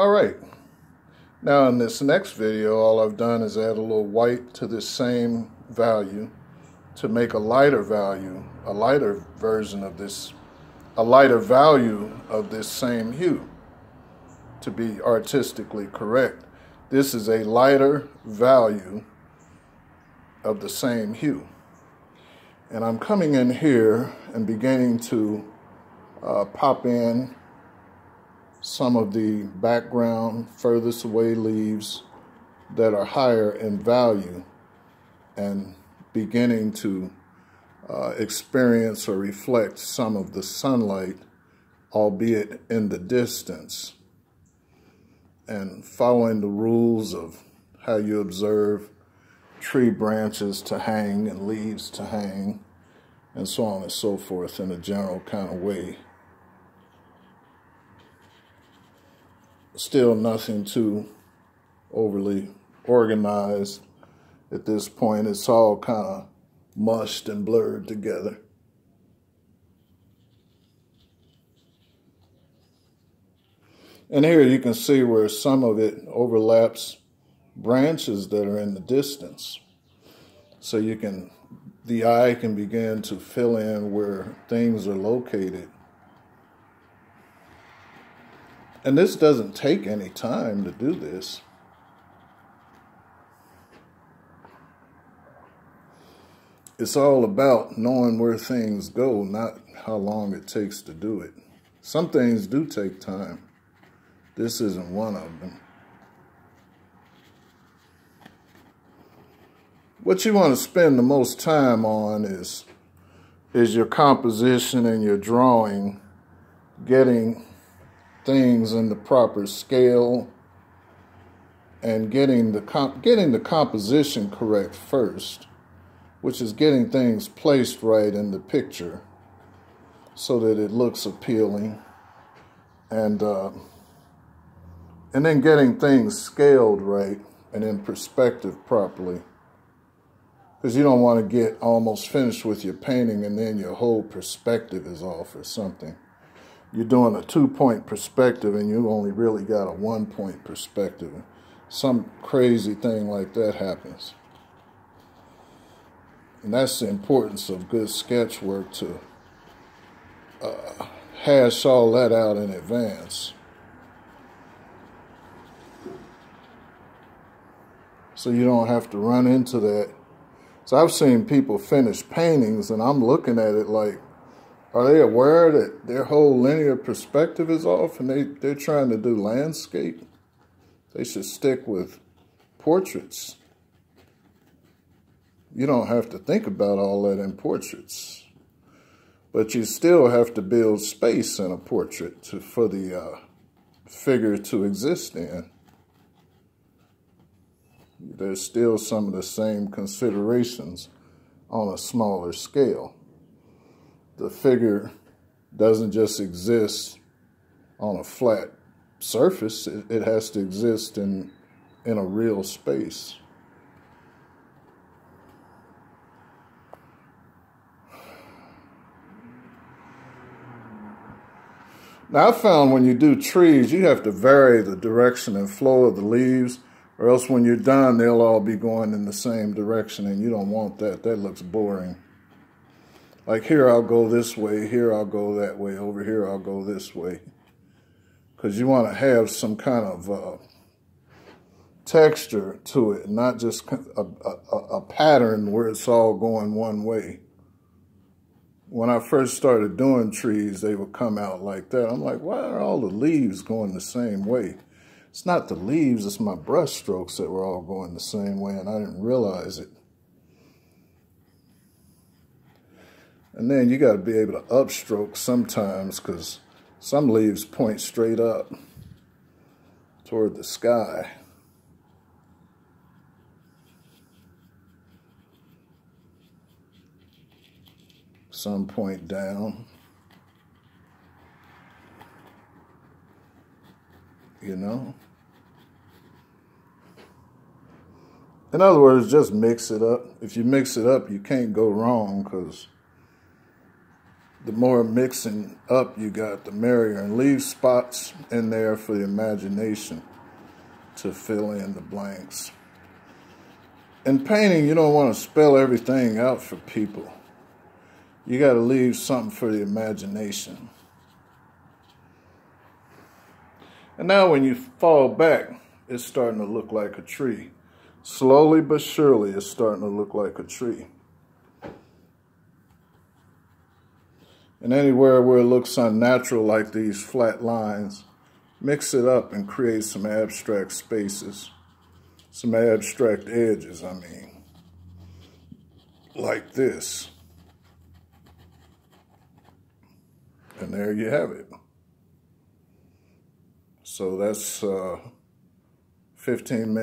Alright, now in this next video, all I've done is add a little white to this same value to make a lighter value, a lighter version of this, a lighter value of this same hue, to be artistically correct. This is a lighter value of the same hue. And I'm coming in here and beginning to pop in some of the background furthest away leaves that are higher in value and beginning to experience or reflect some of the sunlight, albeit in the distance, and following the rules of how you observe tree branches to hang and leaves to hang and so on and so forth in a general kind of way. Still nothing too overly organized at this point. It's all kind of mushed and blurred together. And here you can see where some of it overlaps branches that are in the distance. So you can, the eye can begin to fill in where things are located. And this doesn't take any time to do this. It's all about knowing where things go, not how long it takes to do it. Some things do take time. This isn't one of them. What you want to spend the most time on is your composition and your drawing, getting things in the proper scale and getting the composition correct first, which is getting things placed right in the picture so that it looks appealing, and then getting things scaled right and in perspective properly. Because you don't want to get almost finished with your painting and then your whole perspective is off or something. You're doing a 2-point perspective and you only really got a 1-point perspective. Some crazy thing like that happens. And that's the importance of good sketch work, to hash all that out in advance, so you don't have to run into that. So I've seen people finish paintings and I'm looking at it like, are they aware that their whole linear perspective is off and they're trying to do landscape? They should stick with portraits. You don't have to think about all that in portraits. But you still have to build space in a portrait for the figure to exist in. There's still some of the same considerations on a smaller scale. The figure doesn't just exist on a flat surface. It has to exist in a real space. Now, I found when you do trees, you have to vary the direction and flow of the leaves, or else when you're done, they'll all be going in the same direction, and you don't want that. That looks boring. Like here, I'll go this way, here I'll go that way, over here I'll go this way. Because you want to have some kind of texture to it, not just a pattern where it's all going one way. When I first started doing trees, they would come out like that. I'm like, why are all the leaves going the same way? It's not the leaves, it's my brush strokes that were all going the same way, and I didn't realize it. And then you got to be able to upstroke sometimes, because some leaves point straight up toward the sky. Some point down. You know? In other words, just mix it up. If you mix it up, you can't go wrong, because the more mixing up you got, the merrier. And leave spots in there for the imagination to fill in the blanks. In painting, you don't want to spell everything out for people. You got to leave something for the imagination. And now when you fall back, it's starting to look like a tree. Slowly but surely, it's starting to look like a tree. And anywhere where it looks unnatural, like these flat lines, mix it up and create some abstract spaces. Some abstract edges, I mean. Like this. And there you have it. So that's 15 minutes.